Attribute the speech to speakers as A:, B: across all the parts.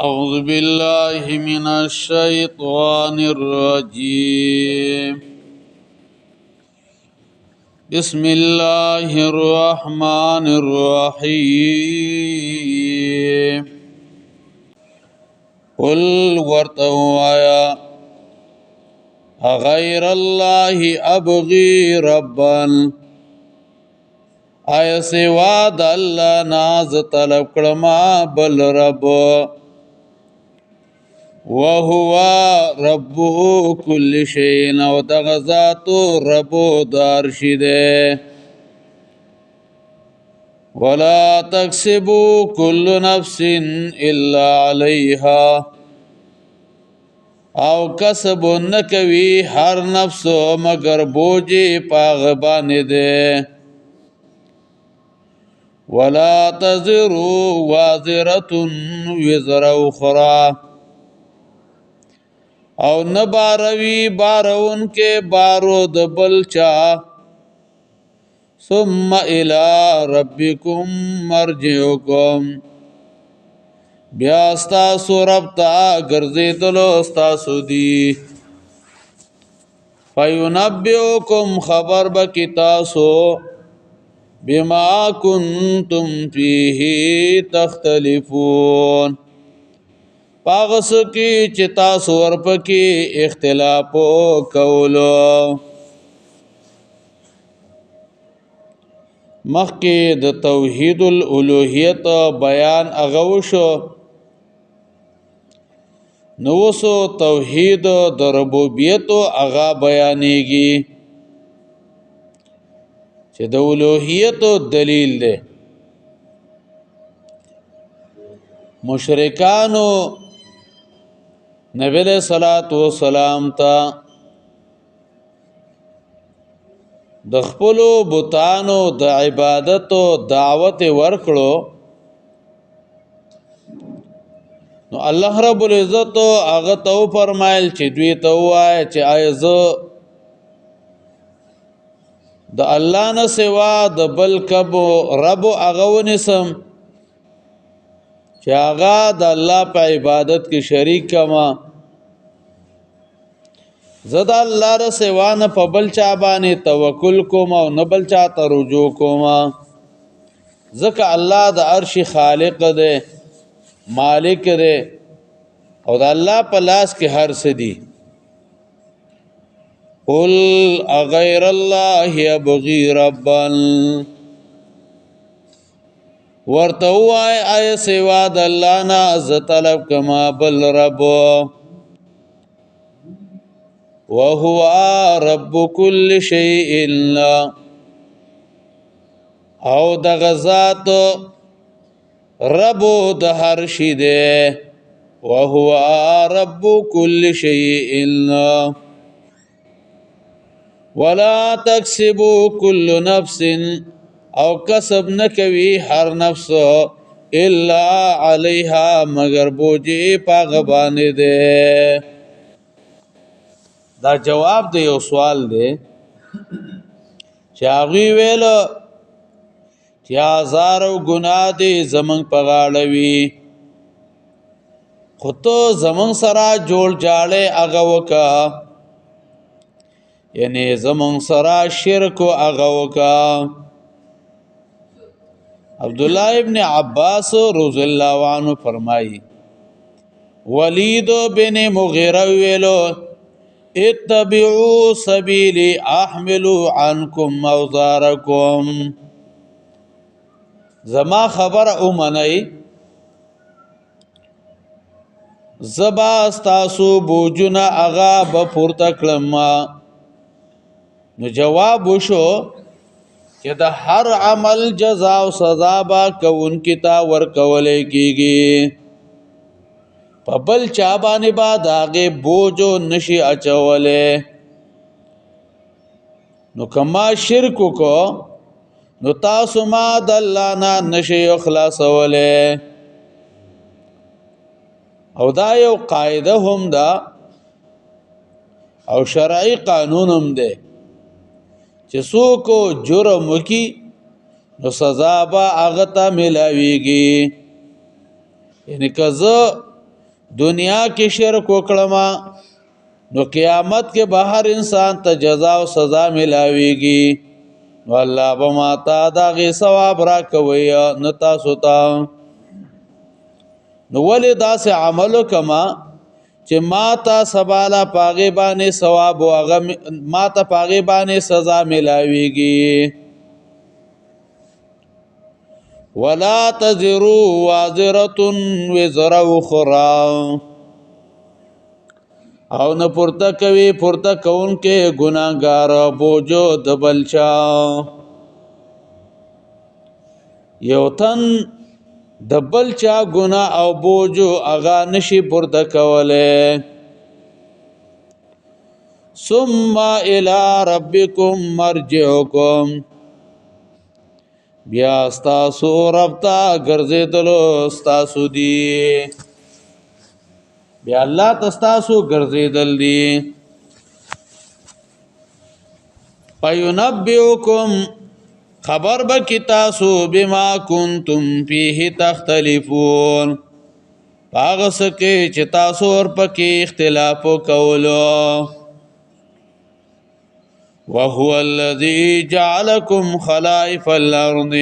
A: أعوذ بالله من الشيطان الرجيم بسم الله الرحمن الرحيم قل ورتوایا غیر الله ابغي ربا آیا سوا د الله ناز طلب کړما بل رب وهو رب كل شيء او دغذات رب دارشده ولا تكسب كل نفس الا عليها او کسب نکوي هر نفس مگر بوجي پاغبان ده ولا تزر وازرة وزر اخرى او نباروی بارون کے بارو دبلچا ثم الى ربکم مرجعکم بیا استاسو ربتا گرزیدلو استاسو دی فینبئکم خبر بکی تاسو بما کنتم فیه تختلفون پاغس کی چتا سور پکی اختلاف کولو مخی د توحید الالوهیت بیان اغوشو نوسو توحید د ربوبیت اغا بیانیگی چې د الوهیت دلیل ده مشرکانو نبی علیہ الصلوۃ والسلام تا د خپل بوتانو د عبادت او دعوت ورکړو نو الله رب العزت هغه تو فرمایل چې دوی ته وای چې ایزه د الله نه سوا د بل کب رب هغه ونسم چې هغه د الله په عبادت کې شریک کما زدا الله ر سوا نه په بل چا باندې توکل کوم او نه بل چا ته رجوع کوم ځکه الله د عرش خالق دی مالک دی او د الله په لاس کې هر څه دی قل اغیر الله ابغي ربا ورتوای آیا سوا د الله نه ز طلب کما بل رب وهو رب كل شيء او د غزات رب د هر شی ده وهو رب كل شيء ولا تكسب كل نفس او کسب نکوي هر نفس الا عليها مگر بوجي پاغبانه ده دا جواب دی یو سوال دی چې هغه ویل چې هزارو ګناه دي زمنګ پغاړوي خو ته زمنګ سره جوړ جاړې هغه وکا یعنی زمنګ سره شرک هغه وکا عبد الله ابن عباس رضی الله عنه فرمایي ولید بن مغیره ویلو اتبعوا سبيلي احمل عنكم اوزاركم زما خبر اومنئ زبا استاسو بوجنا اغا بپورته کړم نو جواب وشو چې د هر عمل جزاء او سزا با کون کتا ور کولې کیږي په بل چا باندې با داغه بوجو نشي اچولې نو کما شرک کو نو تاسو ما د الله نه نشي اخلاصولې او دا یو قاعده هم دا او شرعي قانون هم ده چې څوک جرم وکي نو سزا به هغه ته ملاويږي یعنی کزه دنیا کې شرک وکړما نو قیامت کې به هر انسان ته جزا او سزا ملاويږي نو الله به ما ته دا غي ثواب را کوي نه تاسو ته نو ولې داسې عمل کما چې ما ته سباله پاغه باندې ثواب او هغه ما ته پاغه باندې سزا ملاويږي ولا تزروا وازره وزر اخرى او نه پورته کوي پورته کون کې ګناګار بوجو د بلچا یو تن د بلچا ګنا او بوجو اغا نشي پورته کوله ثم الى ربكم مرجعكم بیا ستاسو رب ته ګرځېدلو ستاسو دی بیا الله تستاسو ګرځېدل دي پينبئكم خبر بکی تاسو بما کنتم فيه تختلفون پاغس کې چې تاسو ور پکې اختلاف وکولو وهو الذي جعلكم خلائف الارض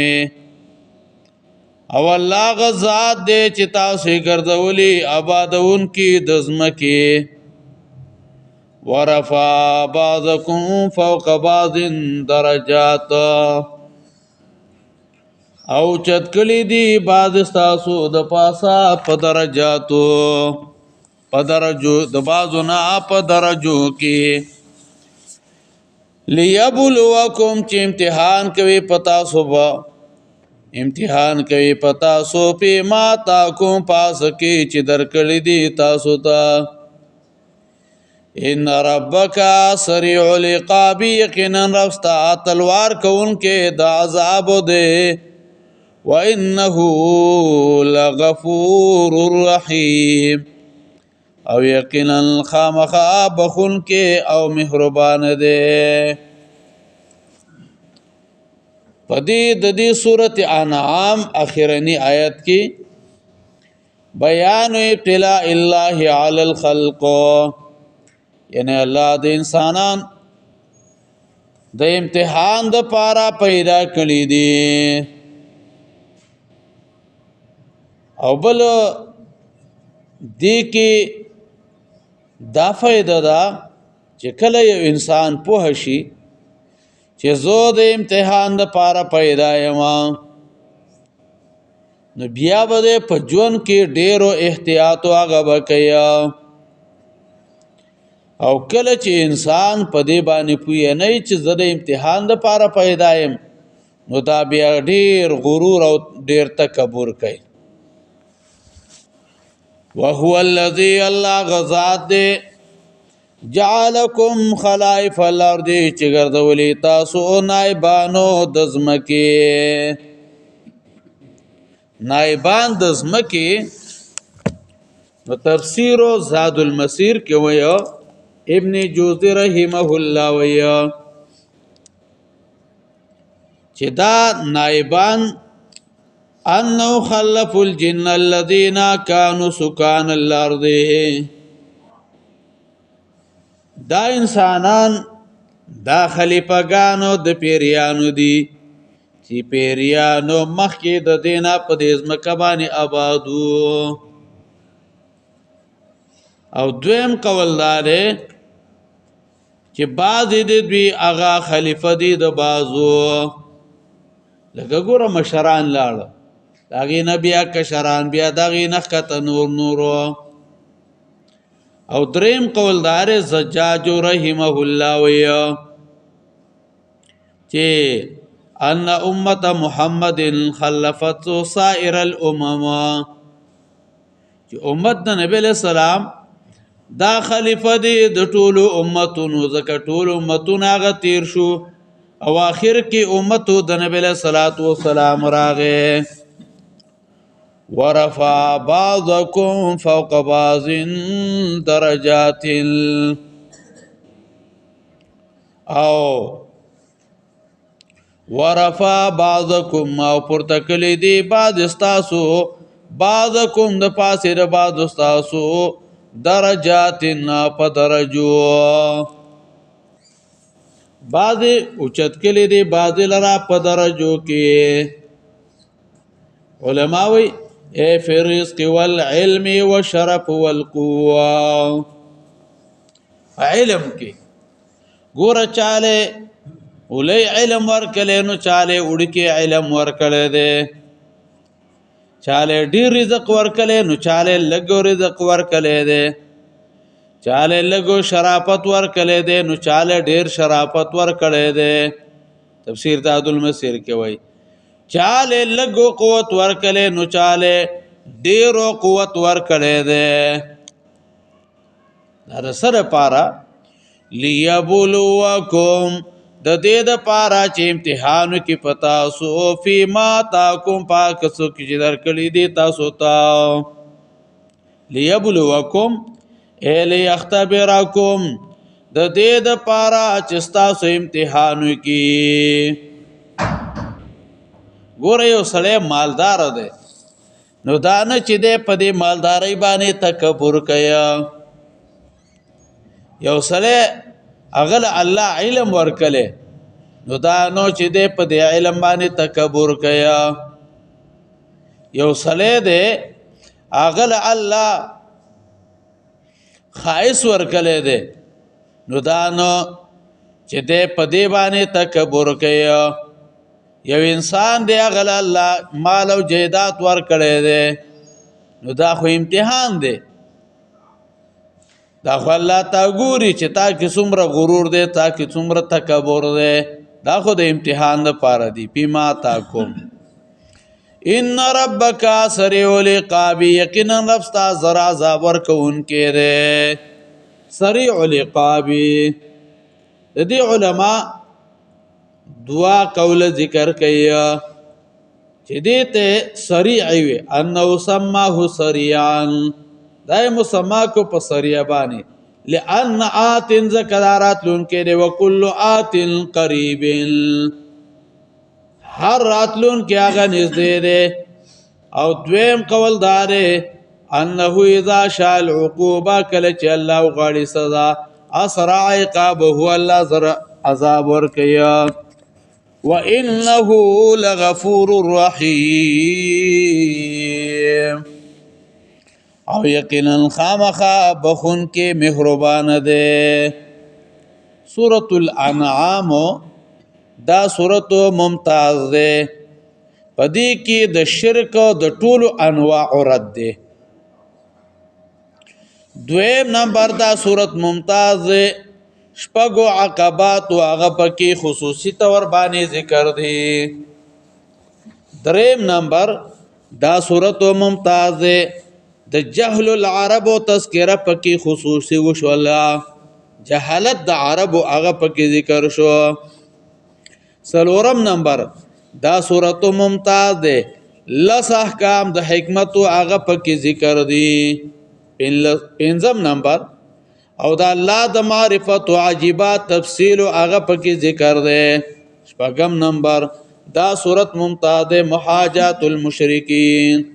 A: او الله غزاد دې چې تاسو ګرځولي آبادون کې د زمکه ورفع بعضكم فوق بعض درجات او چتکلی دی بعض تاسو د پاسا په درجاتو په درجو د بعضو نه په درجو کې ليبلوکم چې امتحان کوي پتا صبح امتحان کوي پتا سو په ما تا کوم پاس کې چې درکړې دي تاسو ته ان ربک سریع العقاب یقینا رستا تلوار کون کې د عذاب ده وانه لغفور رحیم او یقینا خامخا بخون کې او مهربان ده پدې د دې سورته انعام اخرنی آیت کې بیان ابتلاء الله علی الخلق یعنی الله د انسانان د امتحان د پاره پیدا کړی دي او بل دې کې دا فائدہ ده چې کله یو انسان پوه شي چې زه د امتحان د پاره پیدا یم نو بیا به په ژوند کې ډېرو احتیاط هغه وکړي او کله چې انسان په دې باندې پوه نه چې زه د امتحان د پاره پیدا یم نو دا بیا ډېر غرور او ډېر تکبر کوي وهو الذي الله غزاد دے جعلکم خلائف الارض چې ګرځولي تاسو نائبانو د زمکه نائبان د زمکه نو تفسیر زاد المسیر کې وایو ابن جوزی رحمه الله وایو چې دا نائبان انه خلف الجن الذين كانوا سكان الارض دا انسانان دا خلیفګانو د پیریانو دي چې پیریانو مخکې د دینه په دې ځمکه باندې آبادو او دویم قول داره چې بعض د دوی هغه خلیفہ دي د بازو لکه ګوره مشران لاړه داغی نبیا کشران بیا داغی نخکت نور او دریم قول دار زجاج رحمه الله ویا چې ان امت محمد خلفت سائر الامم چې امت د نبی له سلام دا خلیفہ دی د ټولو امتونو زکه ټولو امتونه غ تیر شو او اخر کې امتو د نبی له صلوات و سلام راغه ورفع بعضكم فوق بعض درجات او ورفع بعضكم او پورته کلی دی بعض استاسو بعضکم د پاسې د بعض استاسو درجاتنا په درجو بعض اوچت کلی دی بعض لرا په درجو کې علماوی اے فی الرزق والعلم والشرف والقوه علم کې ګور چاله ولې علم ورکړي نو چاله وړکي علم ورکړي دي چاله ډیر رزق ورکړي نو چاله لګو رزق ورکړي دي چاله لګو شرافت ورکړي دي نو چاله ډیر شرافت ورکړي دي تفسیر تعدل المسیر کې وای چاله لګو قوت ورکړي نو چاله ډیرو قوت ورکړي دي دا سره پارا لیبلوکم د دې د پارا چې امتحان کې پتا سو فی ما تاکم پاک سو کې درکړي دي تاسو ته لیبلوکم الی اختبرکم د دې د پارا چې تاسو امتحان کې ګوره یو سړی مالدار دی نو دا نه چې دې په دې مالدارۍ باندې تکبر کیا یو سړی اغل الله علم ورکله نو دا نو چې دې په دې علم باندې تکبر کیا یو سړی دې اغل الله خائس ورکله دې نو دا نو چې دې په دې باندې تکبر کیا یو انسان دې اغل الله مال او جیدات ورکړي دې نو دا خو امتحان دی دا خو الله تا ګوري چې تا کې څومره غرور دی تا کې څومره تکبر دی دا خو د امتحان لپاره دی پیما تاکم ان ربک سریع العقاب یقینا رب ستا زرا عذاب ورکوونکی دی سریع العقاب د دې علما دعا قول ذکر کوي چې دې ته سریع وي انه سماه سریعا دای مسما کو په سریع باندې لئن آتن ذکرات لون کې دی وکل آتن قریب هر راتلون کې هغه نږدې دی او دویم قول دار انه اذا شاء العقوبه کله چې الله غاړي سزا اسرع عقابه الله زر عذاب ورکیا وانه لغفور رحیم او یقینا خامخا بخون کې مهربان ده سورۃ الانعام دا سورۃ ممتاز ده پدې کې د شرک د ټولو انواع رد ده دویم نمبر دا سورۃ ممتاز ده شپږو عقبات او هغه پکې خصوصي تور باندې ذکر دي دریم نمبر دا سورۃ ممتاز ده د جهل العرب او تذکرہ پکې خصوصي وشو الله جهالت د عرب او هغه پکې ذکر شو سلورم نمبر دا سورۃ ممتاز ده لس احکام د حکمت او هغه پکې ذکر دي پنځم نمبر او دا الله د معرفت او عجيبات تفصیل او هغه پکې ذکر ده شپږم نمبر دا سورۃ ممتاز ده محاجات المشرکین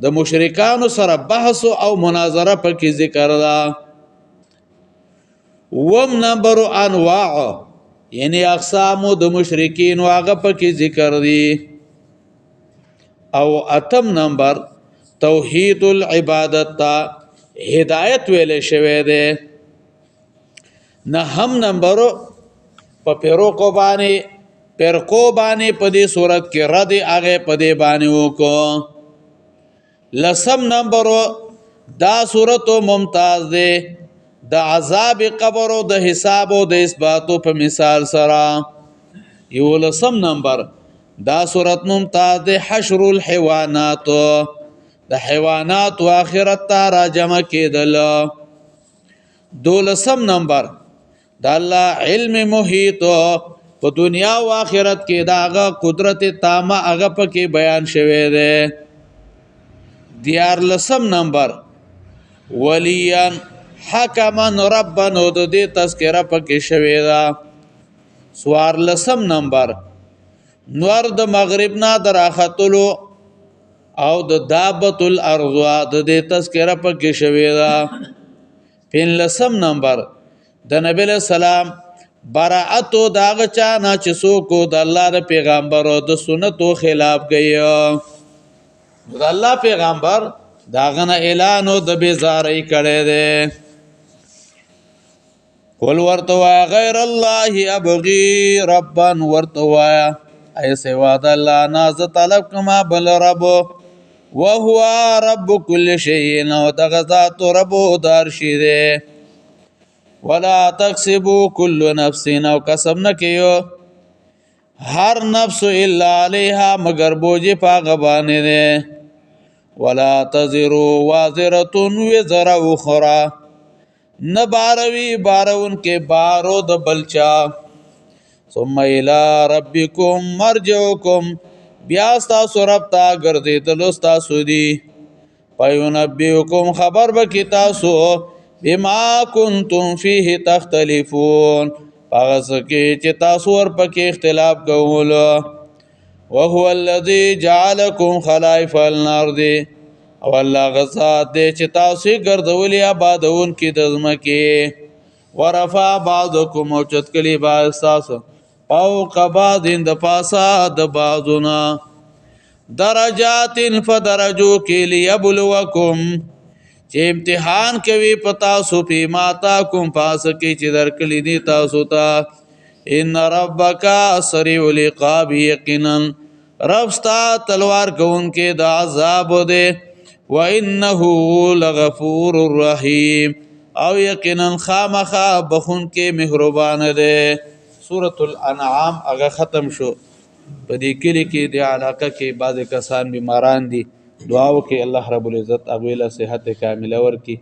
A: د مشرکانو سره بحث او مناظره پکې ذکر ده وم نمبر انواع یعنی اقسام د مشرکین واغه پکې ذکر دي او اتم نمبر توحید العبادت هدایت ویلې شوی دی نه هم نمبر په پیروکو باندې په دې صورت کې رد هغه په دې باندې وکړو لسم نمبر دا صورت ممتاز ده د عذاب قبر او د حساب او د اثباتو په مثال سره یو لسم نمبر دا صورت ممتاز ده حشر الحيوانات د حیوانات او آخرت ته را جمع کېدل دولسم نمبر دا الله علم محیط په دنیا او آخرت کې داغه قدرت تامه هغه پکې بیان شوی دی دیار لسم نمبر ولیان حکمن ربن د دې تذکرہ پکې شوی دا سوار لسم نمبر نور د مغرب نه دراختلو او د دابت الارض د دې تذکره پکې شوې ده. 15 نمبر د نبی له سلام براءت داغه چا نه چې څوک د الله د پیغمبر او د سنتو خلاف کوي. د الله پیغمبر داغه نه اعلان او د بیزاری کړي دي. قل ورتوا غیر الله ابغي ربا ورتوا ای سوا د الله ناز طلب کما بل رب وهو رب كل شيء نو دغه ذات رب دار شي دي. ولا تکسب كل نفس نو کسب نکيو هر نفس الا عليها مگر بوجي پاغه باندې ده. ولا تزر وازره وزر اخرى نباروی بارون کے بارو د بلچا. ثم الى ربكم مرجعكم بیا تاسو رب ته ګرځیدلو تاسو دی. فینبئکم خبر بکی تاسو بما کنتم فيه تختلفون هغه څه کې چې تاسو ور پکې اختلاف کوولو. وهو الذي جعلكم خلائف الارض او الله غزاد دې چې تاسو ګرځولې آبادون کې د ځمکې. ورفع بعضکم او چتکلی بعض تاسو فوق بعض د پاسا د بعضنا درجات فدرجو کې ليبلوکم چې امتحان کوي پتا سو پی ماتا کوم پاس کې چې درکلی دي تاسو ته. ان ربک سریع العقاب یقینا رب ستا تلوار کوونکې د عذاب دی. وانه لغفور الرحیم او یقینا خامخا بخون کې مهربان دی. سورۃ الانعام هغه ختم شو. په دې کلی کې د علاقه کې بعض کسان بیماران دي. دعا وکړئ الله رب العزت هغوی له صحت کامله ورکړي.